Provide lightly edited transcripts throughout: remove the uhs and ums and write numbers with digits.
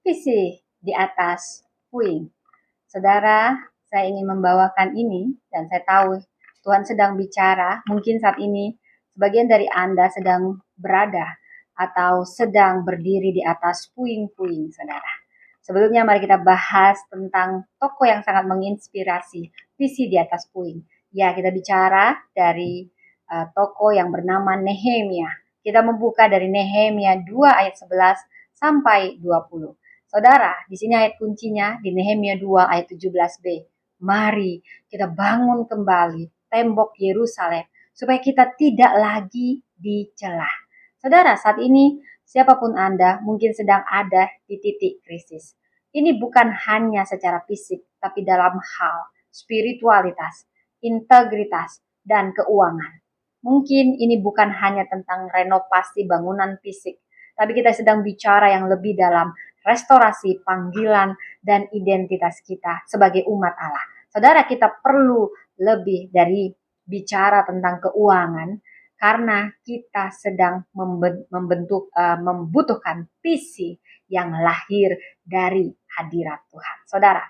visi di atas puing. Saudara, saya ingin membawakan ini dan saya tahu Tuhan sedang bicara. Mungkin saat ini sebagian dari Anda sedang berada atau sedang berdiri di atas puing-puing, saudara. Sebelumnya mari kita bahas tentang tokoh yang sangat menginspirasi, visi di atas puing. Ya, kita bicara dari tokoh yang bernama Nehemia. Kita membuka dari Nehemia 2 ayat 11 sampai 20. Saudara, di sini ayat kuncinya di Nehemia 2 ayat 17b. Mari kita bangun kembali tembok Yerusalem supaya kita tidak lagi dicela. Saudara, saat ini siapapun Anda mungkin sedang ada di titik krisis. Ini bukan hanya secara fisik, tapi dalam hal spiritualitas, integritas, dan keuangan. Mungkin ini bukan hanya tentang renovasi bangunan fisik, tapi kita sedang bicara yang lebih dalam restorasi panggilan dan identitas kita sebagai umat Allah. Saudara, kita perlu lebih dari bicara tentang keuangan karena kita sedang membutuhkan visi yang lahir dari hadirat Tuhan. Saudara,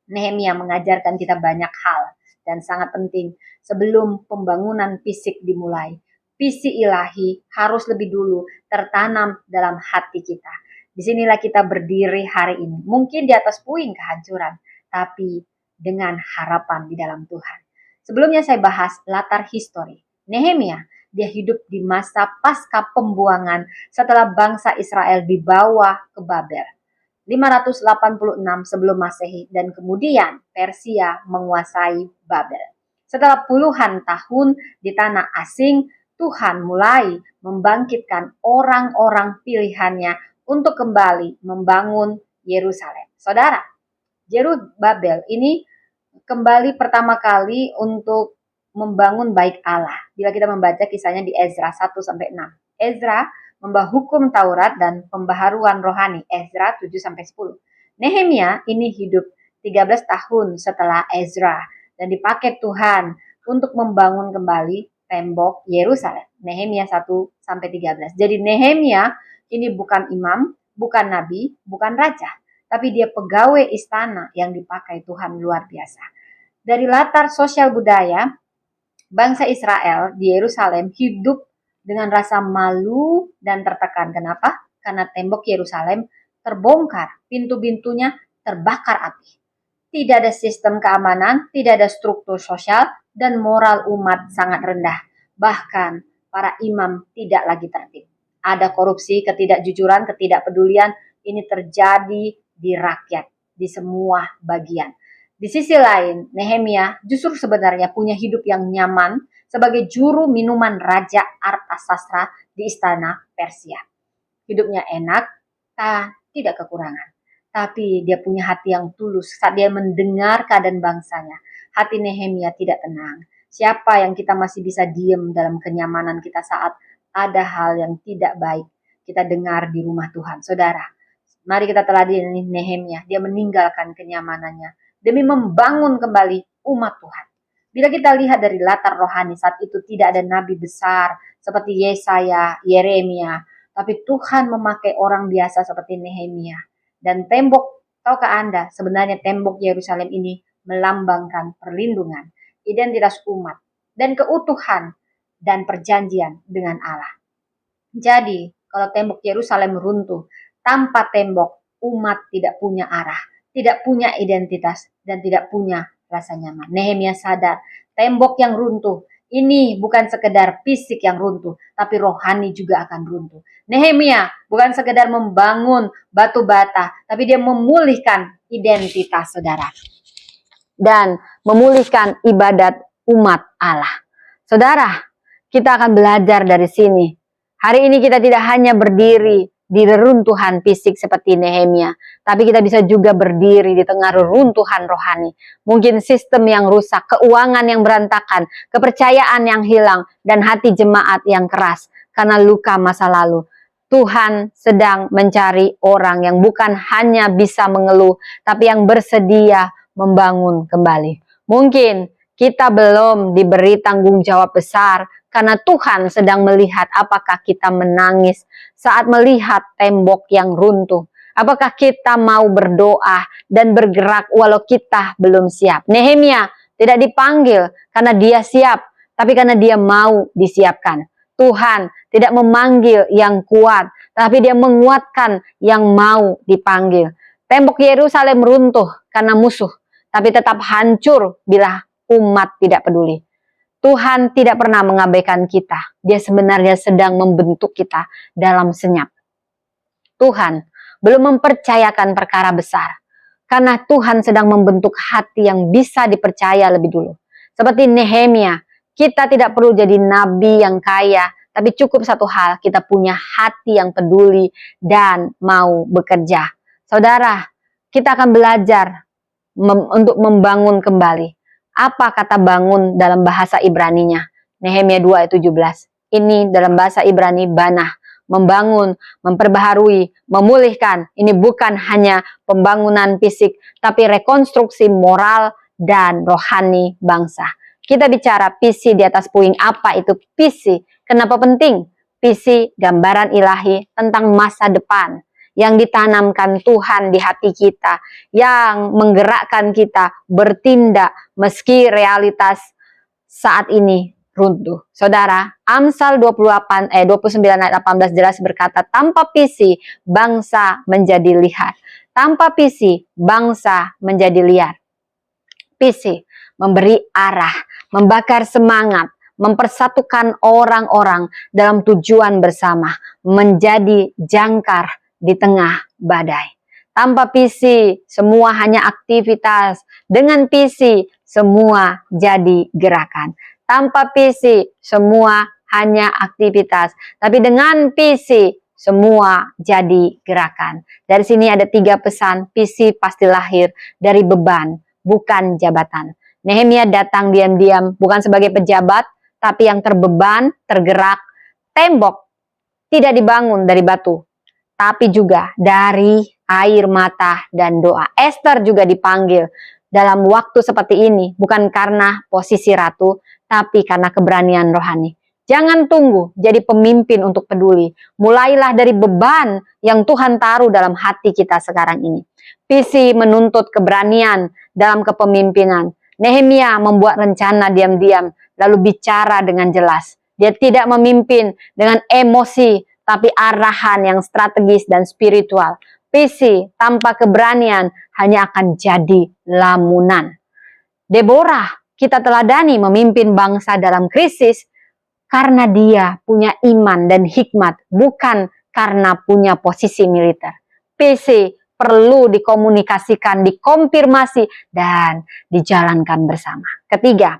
Nehemia mengajarkan kita banyak hal dan sangat penting sebelum pembangunan fisik dimulai. Visi ilahi harus lebih dulu tertanam dalam hati kita. Disinilah kita berdiri hari ini. Mungkin di atas puing kehancuran, tapi dengan harapan di dalam Tuhan. Sebelumnya saya bahas latar histori. Nehemia, dia hidup di masa pasca pembuangan setelah bangsa Israel dibawa ke Babel. 586 sebelum Masehi dan kemudian Persia menguasai Babel. Setelah puluhan tahun di tanah asing, Tuhan mulai membangkitkan orang-orang pilihannya untuk kembali membangun Yerusalem. Saudara, Zerubabel ini kembali pertama kali untuk membangun bait Allah. Bila kita membaca kisahnya di Ezra 1-6. Ezra membawa hukum Taurat dan pembaharuan rohani, Ezra 7-10. Nehemia ini hidup 13 tahun setelah Ezra dan dipakai Tuhan untuk membangun kembali tembok Yerusalem. Nehemia 1-13. Jadi Nehemia ini bukan imam, bukan nabi, bukan raja, tapi dia pegawai istana yang dipakai Tuhan luar biasa. Dari latar sosial budaya, bangsa Israel di Yerusalem hidup dengan rasa malu dan tertekan. Kenapa? Karena tembok Yerusalem terbongkar, pintu-pintunya terbakar api. Tidak ada sistem keamanan, tidak ada struktur sosial, dan moral umat sangat rendah. Bahkan para imam tidak lagi tertib. Ada korupsi, ketidakjujuran, ketidakpedulian, ini terjadi di rakyat, di semua bagian. Di sisi lain, Nehemia justru sebenarnya punya hidup yang nyaman sebagai juru minuman Raja Artasastra di istana Persia. Hidupnya enak, tidak kekurangan. Tapi dia punya hati yang tulus saat dia mendengar keadaan bangsanya. Hati Nehemia tidak tenang. Siapa yang kita masih bisa diem dalam kenyamanan kita saat ada hal yang tidak baik kita dengar di rumah Tuhan. Saudara, mari kita teladani Nehemia. Dia meninggalkan kenyamanannya demi membangun kembali umat Tuhan. Bila kita lihat dari latar rohani, saat itu tidak ada nabi besar seperti Yesaya, Yeremia, tapi Tuhan memakai orang biasa seperti Nehemia. Dan tembok, tahukah Anda, sebenarnya tembok Yerusalem ini melambangkan perlindungan, identitas umat, dan keutuhan dan perjanjian dengan Allah. Jadi, kalau tembok Yerusalem runtuh, tanpa tembok, umat tidak punya arah, tidak punya identitas, dan tidak punya rasa nyaman. Nehemia sadar, tembok yang runtuh, ini bukan sekedar fisik yang runtuh, tapi rohani juga akan runtuh. Nehemia bukan sekedar membangun batu bata, tapi dia memulihkan identitas saudara. Dan memulihkan ibadat umat Allah. Saudara, kita akan belajar dari sini. Hari ini kita tidak hanya berdiri di reruntuhan fisik seperti Nehemia, tapi kita bisa juga berdiri di tengah reruntuhan rohani. Mungkin sistem yang rusak, keuangan yang berantakan, kepercayaan yang hilang, dan hati jemaat yang keras karena luka masa lalu. Tuhan sedang mencari orang yang bukan hanya bisa mengeluh, tapi yang bersedia membangun kembali. Mungkin kita belum diberi tanggung jawab besar, karena Tuhan sedang melihat apakah kita menangis saat melihat tembok yang runtuh, Apakah kita mau berdoa dan bergerak walau kita belum siap? Nehemia tidak dipanggil karena dia siap, tapi karena dia mau disiapkan. Tuhan tidak memanggil yang kuat, tapi dia menguatkan yang mau dipanggil. Tembok Yerusalem runtuh karena musuh, tapi tetap hancur bila umat tidak peduli. Tuhan tidak pernah mengabaikan kita. Dia sebenarnya sedang membentuk kita dalam senyap. Tuhan belum mempercayakan perkara besar, karena Tuhan sedang membentuk hati yang bisa dipercaya lebih dulu. Seperti Nehemia, kita tidak perlu jadi nabi yang kaya, tapi cukup satu hal, kita punya hati yang peduli dan mau bekerja. Saudara, kita akan belajar untuk membangun kembali. Apa kata bangun dalam bahasa Ibraninya? Nehemia 2 ayat 17. Ini dalam bahasa Ibrani banah, membangun, memperbaharui, memulihkan. Ini bukan hanya pembangunan fisik, tapi rekonstruksi moral dan rohani bangsa. Kita bicara visi di atas puing. Apa itu visi? Kenapa penting? Visi gambaran ilahi tentang masa depan yang ditanamkan Tuhan di hati kita, yang menggerakkan kita bertindak meski realitas saat ini runtuh. Saudara, Amsal 29 ayat 18 jelas berkata, tanpa visi bangsa menjadi liar. Tanpa visi bangsa menjadi liar. Visi memberi arah, membakar semangat, mempersatukan orang-orang dalam tujuan bersama, menjadi jangkar di tengah badai. Tanpa visi, semua hanya aktivitas. Dengan visi, semua jadi gerakan. Tanpa visi, semua hanya aktivitas. Tapi dengan visi, semua jadi gerakan. Dari sini ada 3 pesan. Visi pasti lahir dari beban, bukan jabatan. Nehemia datang diam-diam, bukan sebagai pejabat, tapi yang terbeban, tergerak. Tembok tidak dibangun dari batu, tapi juga dari air mata dan doa. Esther juga dipanggil dalam waktu seperti ini, bukan karena posisi ratu, tapi karena keberanian rohani. Jangan tunggu jadi pemimpin untuk peduli. Mulailah dari beban yang Tuhan taruh dalam hati kita sekarang ini. Visi menuntut keberanian dalam kepemimpinan. Nehemia membuat rencana diam-diam, lalu bicara dengan jelas. Dia tidak memimpin dengan emosi, tapi arahan yang strategis dan spiritual. Visi tanpa keberanian hanya akan jadi lamunan. Deborah kita teladani memimpin bangsa dalam krisis karena dia punya iman dan hikmat, bukan karena punya posisi militer. Visi perlu dikomunikasikan, dikonfirmasi, dan dijalankan bersama. Ketiga,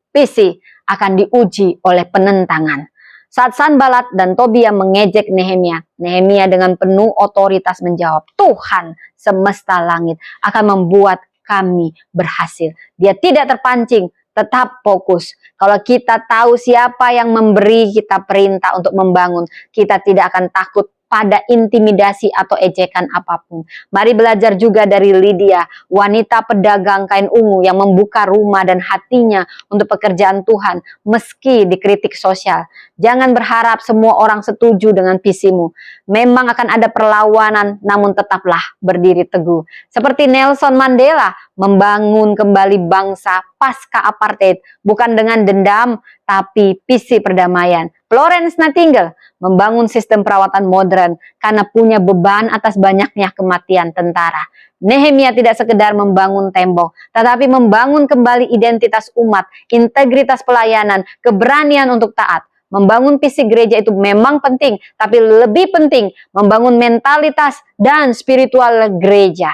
visi akan diuji oleh penentangan. Saat Sanbalat dan Tobia mengejek Nehemia, Nehemia dengan penuh otoritas menjawab, Tuhan semesta langit akan membuat kami berhasil. Dia tidak terpancing, tetap fokus. Kalau kita tahu siapa yang memberi kita perintah untuk membangun, kita tidak akan takut pada intimidasi atau ejekan apapun. Mari belajar juga dari Lydia, wanita pedagang kain ungu yang membuka rumah dan hatinya untuk pekerjaan Tuhan meski dikritik sosial. Jangan berharap semua orang setuju dengan visimu. Memang akan ada perlawanan, namun tetaplah berdiri teguh. Seperti Nelson Mandela membangun kembali bangsa pasca apartheid, bukan dengan dendam, tapi visi perdamaian. Florence Nightingale membangun sistem perawatan modern karena punya beban atas banyaknya kematian tentara. Nehemia tidak sekedar membangun tembok, tetapi membangun kembali identitas umat, integritas pelayanan, keberanian untuk taat. Membangun visi gereja itu memang penting, tapi lebih penting membangun mentalitas dan spiritual gereja.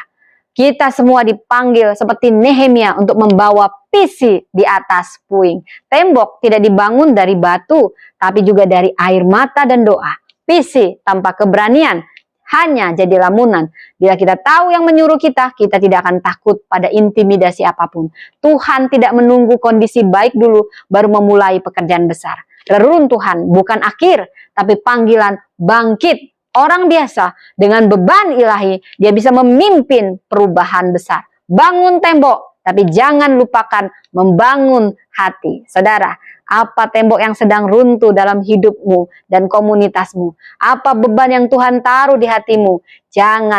Kita semua dipanggil seperti Nehemia untuk membawa visi di atas puing. Tembok tidak dibangun dari batu, tapi juga dari air mata dan doa. Visi tanpa keberanian hanya jadi lamunan. Bila kita tahu yang menyuruh kita, kita tidak akan takut pada intimidasi apapun. Tuhan tidak menunggu kondisi baik dulu, baru memulai pekerjaan besar. Reruntuhan bukan akhir, tapi panggilan bangkit. Orang biasa dengan beban ilahi, dia bisa memimpin perubahan besar. Bangun tembok, tapi jangan lupakan membangun hati. Saudara, Apa tembok yang sedang runtuh dalam hidupmu dan komunitasmu? Apa beban yang Tuhan taruh di hatimu? Jangan